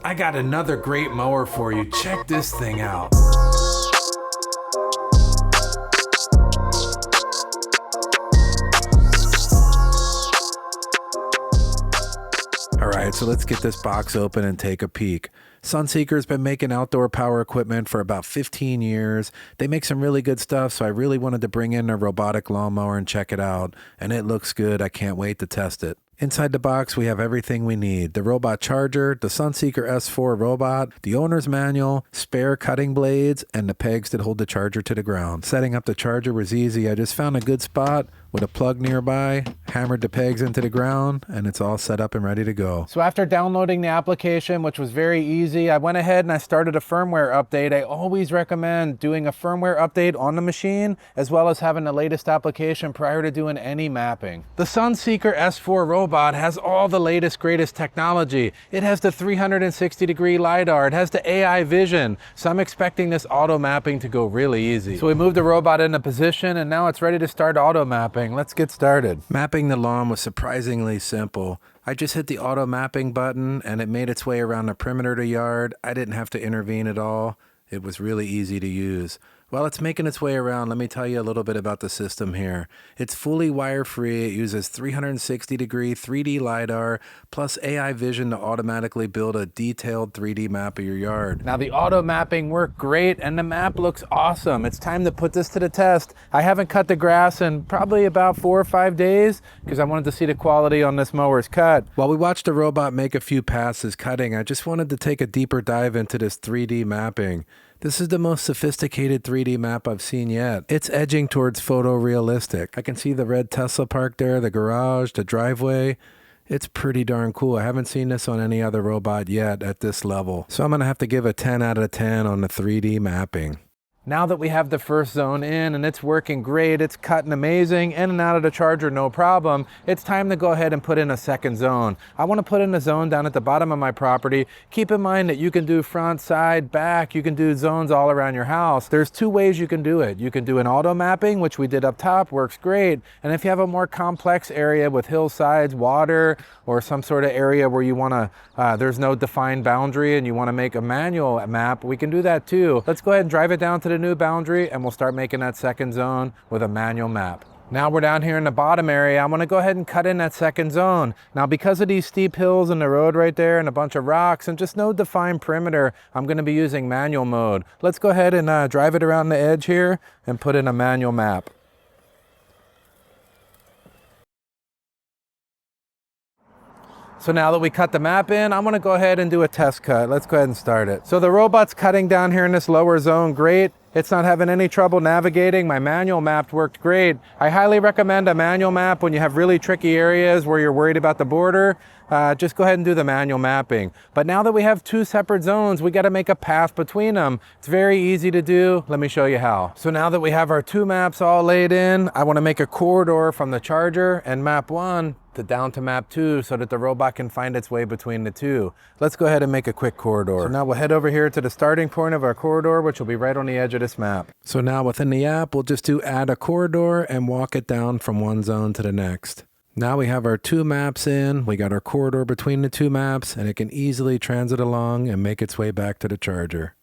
I got another great mower for you. Check this thing out. Alright, so let's get this box open and take a peek. Sunseeker's been making outdoor power equipment for about 15 years. They make some really good stuff, so I really wanted to bring in a robotic lawnmower and check it out. And it looks good. I can't wait to test it. Inside the box, we have everything we need. The robot charger, the Sunseeker S4 robot, the owner's manual, spare cutting blades, and the pegs that hold the charger to the ground. Setting up the charger was easy. I just found a good spot with a plug nearby, hammered the pegs into the ground, and it's all set up and ready to go. So after downloading the application, which was very easy, I went ahead and I started a firmware update. I always recommend doing a firmware update on the machine, as well as having the latest application prior to doing any mapping. The Sunseeker S4 robot has all the latest, greatest technology. It has the 360-degree LiDAR. It has the AI vision. So I'm expecting this auto mapping to go really easy. So we moved the robot into position, and now it's ready to start auto mapping. Let's get started. Mapping the lawn was surprisingly simple. I just hit the auto mapping button and it made its way around the perimeter of the yard. I didn't have to intervene at all. It was really easy to use. While it's making its way around, let me tell you a little bit about the system here. It's fully wire-free. It uses 360-degree 3D LiDAR plus AI vision to automatically build a detailed 3D map of your yard. Now the auto mapping worked great and the map looks awesome. It's time to put this to the test. I haven't cut the grass in probably about 4 or 5 days because I wanted to see the quality on this mower's cut. While we watched the robot make a few passes cutting, I just wanted to take a deeper dive into this 3D mapping. This is the most sophisticated 3D map I've seen yet. It's edging towards photorealistic. I can see the red Tesla parked there, the garage, the driveway. It's pretty darn cool. I haven't seen this on any other robot yet at this level. So I'm gonna have to give a 10 out of 10 on the 3D mapping. Now that we have the first zone in and it's working great, it's cutting amazing, in and out of the charger no problem, it's time to go ahead and put in a second zone. I want to put in a zone down at the bottom of my property. Keep in mind that you can do front, side, back, you can do zones all around your house. There's 2 ways you can do it. You can do an auto mapping, which we did up top, works great. And if you have a more complex area with hillsides, water, or some sort of area where you want to, there's no defined boundary and you want to make a manual map, we can do that too. Let's go ahead and drive it down to the new boundary and we'll start making that second zone with a manual map. Now we're down here in the bottom area. I'm going to go ahead and cut in that second zone. Now because of these steep hills in the road right there and a bunch of rocks and just no defined perimeter, I'm going to be using manual mode. Let's go ahead and drive it around the edge here and put in a manual map. So now that we cut the map in, I'm gonna go ahead and do a test cut. Let's go ahead and start it. So the robot's cutting down here in this lower zone, great. It's not having any trouble navigating. My manual map worked great. I highly recommend a manual map when you have really tricky areas where you're worried about the border. Just go ahead and do the manual mapping. But now that we have 2 separate zones, we gotta make a path between them. It's very easy to do. Let me show you how. So now that we have our 2 maps all laid in, I wanna make a corridor from the charger and map 1 down to map 2 so that the robot can find its way between the 2. Let's go ahead and make a quick corridor. So now we'll head over here to the starting point of our corridor, which will be right on the edge of this map. So now within the app, we'll just do add a corridor and walk it down from one zone to the next. Now we have our 2 maps in, we got our corridor between the 2 maps, and it can easily transit along and make its way back to the charger.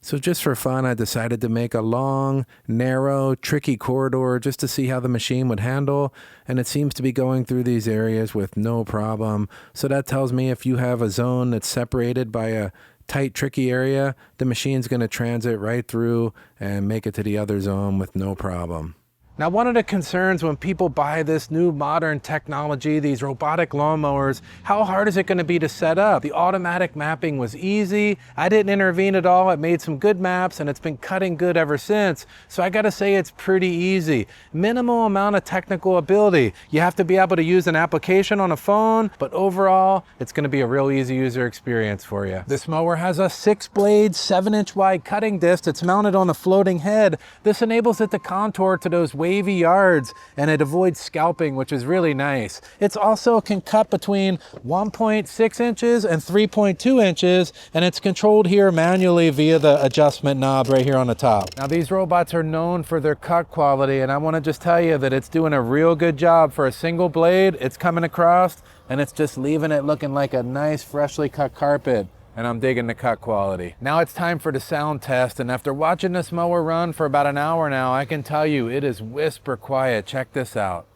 So just for fun, I decided to make a long, narrow, tricky corridor just to see how the machine would handle, and it seems to be going through these areas with no problem. So that tells me if you have a zone that's separated by a tight, tricky area, the machine's going to transit right through and make it to the other zone with no problem. Now, one of the concerns when people buy this new modern technology, these robotic lawnmowers, how hard is it going to be to set up? The automatic mapping was easy. I didn't intervene at all. It made some good maps and it's been cutting good ever since. So I got to say it's pretty easy. Minimal amount of technical ability. You have to be able to use an application on a phone, but overall, it's going to be a real easy user experience for you. This mower has a 6-blade, 7-inch wide cutting disc. It's mounted on a floating head. This enables it to contour to those wavy yards and it avoids scalping, which is really nice. It's also can cut between 1.6 inches and 3.2 inches, and it's controlled here manually via the adjustment knob right here on the top. Now these robots are known for their cut quality, and I want to just tell you that it's doing a real good job for a single blade. It's coming across and it's just leaving it looking like a nice freshly cut carpet. and I'm digging the cut quality. Now it's time for the sound test, and after watching this mower run for about an hour now, I can tell you it is whisper quiet. Check this out.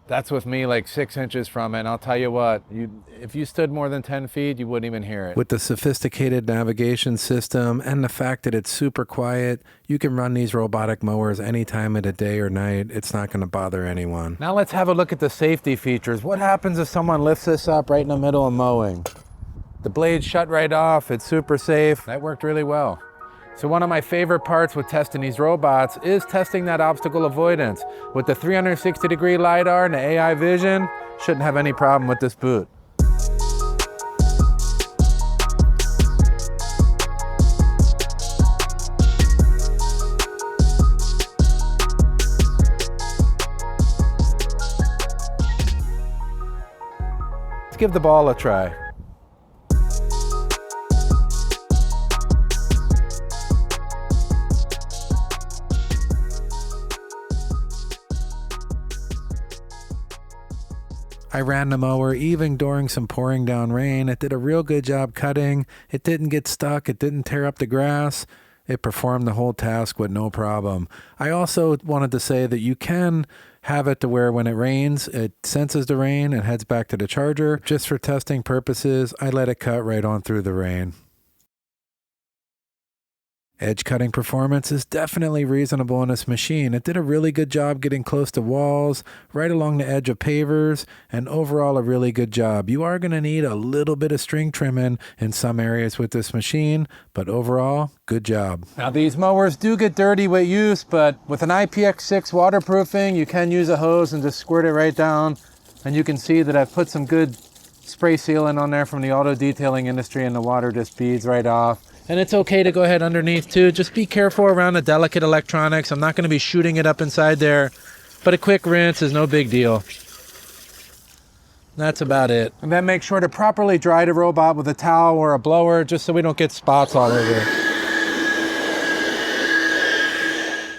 That's with me like 6 inches from it, and I'll tell you what, if you stood more than 10 feet, you wouldn't even hear it. With the sophisticated navigation system and the fact that it's super quiet, you can run these robotic mowers any time of the day or night. It's not going to bother anyone. Now let's have a look at the safety features. What happens if someone lifts this up right in the middle of mowing? The blades shut right off. It's super safe. That worked really well. So one of my favorite parts with testing these robots is testing that obstacle avoidance. With the 360-degree LiDAR and the AI vision, shouldn't have any problem with this boot. Let's give the ball a try. I ran the mower even during some pouring down rain. It did a real good job cutting. It didn't get stuck. It didn't tear up the grass. It performed the whole task with no problem. I also wanted to say that you can have it to where when it rains, it senses the rain and heads back to the charger. Just for testing purposes, I let it cut right on through the rain. Edge cutting performance is definitely reasonable on this machine. It did a really good job getting close to walls, right along the edge of pavers, and overall a really good job. You are going to need a little bit of string trimming in some areas with this machine, but overall, good job. Now these mowers do get dirty with use, but with an IPX6 waterproofing, you can use a hose and just squirt it right down. And you can see that I've put some good spray sealant on there from the auto detailing industry, and the water just beads right off. And it's okay to go ahead underneath too. Just be careful around the delicate electronics. I'm not going to be shooting it up inside there, but a quick rinse is no big deal. That's about it. And then make sure to properly dry the robot with a towel or a blower, just so we don't get spots all over it.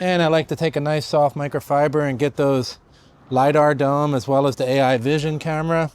And I like to take a nice soft microfiber and get those LiDAR dome as well as the AI vision camera.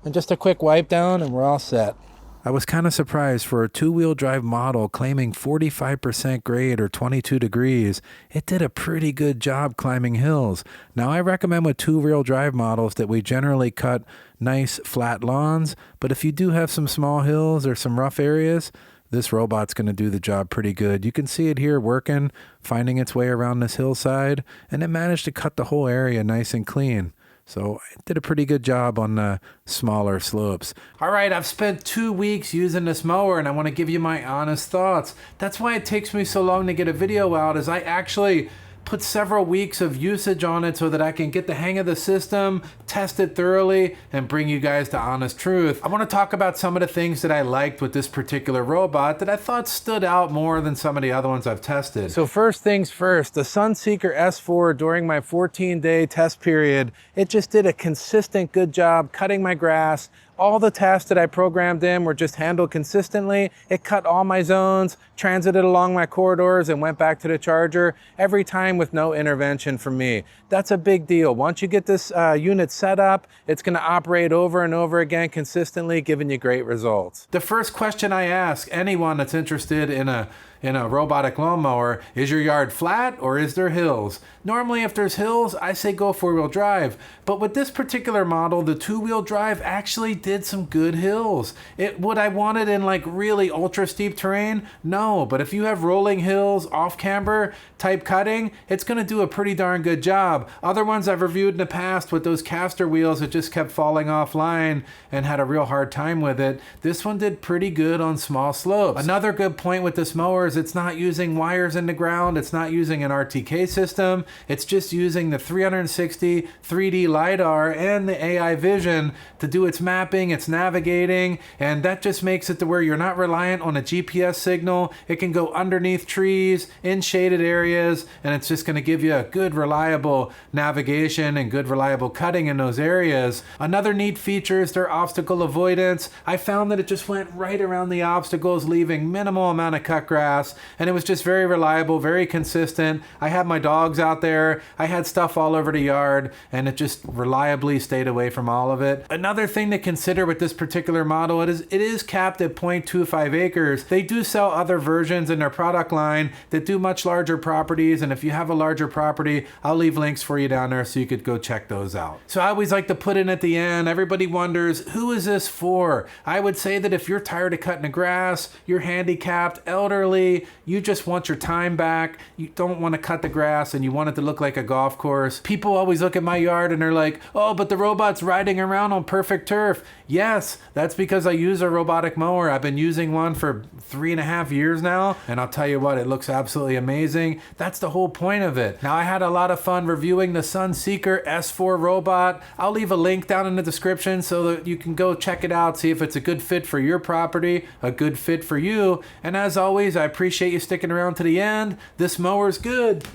And just a quick wipe down and we're all set. I was kind of surprised for a two-wheel drive model claiming 45% grade or 22 degrees. It did a pretty good job climbing hills. Now I recommend with two-wheel drive models that we generally cut nice flat lawns, but if you do have some small hills or some rough areas, this robot's going to do the job pretty good. You can see it here working, finding its way around this hillside, and it managed to cut the whole area nice and clean. So it did a pretty good job on the smaller slopes. All right, I've spent 2 weeks using this mower and I want to give you my honest thoughts. That's why it takes me so long to get a video out, is I actually put several weeks of usage on it so that I can get the hang of the system, test it thoroughly, and bring you guys the honest truth. I want to talk about some of the things that I liked with this particular robot that I thought stood out more than some of the other ones I've tested. So first things first, the Sunseeker S4 during my 14-day test period, it just did a consistent good job cutting my grass. All the tasks that I programmed in were just handled consistently. It cut all my zones, transited along my corridors, and went back to the charger every time with no intervention from me. That's a big deal. Once you get this unit set up, it's going to operate over and over again consistently, giving you great results. The first question I ask anyone that's interested in a robotic lawnmower, is your yard flat or is there hills? Normally if there's hills, I say go four-wheel drive. But with this particular model, the two-wheel drive actually did some good hills. Would I want it in like really ultra steep terrain? No, but if you have rolling hills, off-camber type cutting, it's gonna do a pretty darn good job. Other ones I've reviewed in the past with those caster wheels that just kept falling offline and had a real hard time with it, this one did pretty good on small slopes. Another good point with this mower is it's not using wires in the ground, it's not using an RTK system, it's just using the 360 3D LiDAR and the AI vision to do its mapping, its navigating, and that just makes it to where you're not reliant on a GPS signal. It can go underneath trees, in shaded areas, and it's just going to give you a good reliable navigation and good reliable cutting in those areas. Another neat feature is their obstacle avoidance. I found that it just went right around the obstacles, leaving minimal amount of cut grass, and it was just very reliable, very consistent. I had my dogs out there, I had stuff all over the yard, and it just reliably stayed away from all of it. Another thing to consider with this particular model, it is capped at 0.25 acres. They do sell other versions in their product line that do much larger properties, and if you have a larger property, I'll leave links for you down there so you could go check those out. So I always like to put in at the end, everybody wonders, who is this for? I would say that if you're tired of cutting the grass, you're handicapped, elderly, you just want your time back, you don't want to cut the grass and you want it to look like a golf course. People always look at my yard and they're like, oh, but the robot's riding around on perfect turf. Yes, that's because I use a robotic mower. I've been using one for 3.5 years now, and I'll tell you what, it looks absolutely amazing. That's the whole point of it. Now, I had a lot of fun reviewing the Sunseeker S4 robot. I'll leave a link down in the description so that you can go check it out, see if it's a good fit for your property, a good fit for you. And as always, I appreciate you sticking around to the end. This mower's good.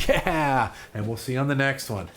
Yeah. And we'll see you on the next one.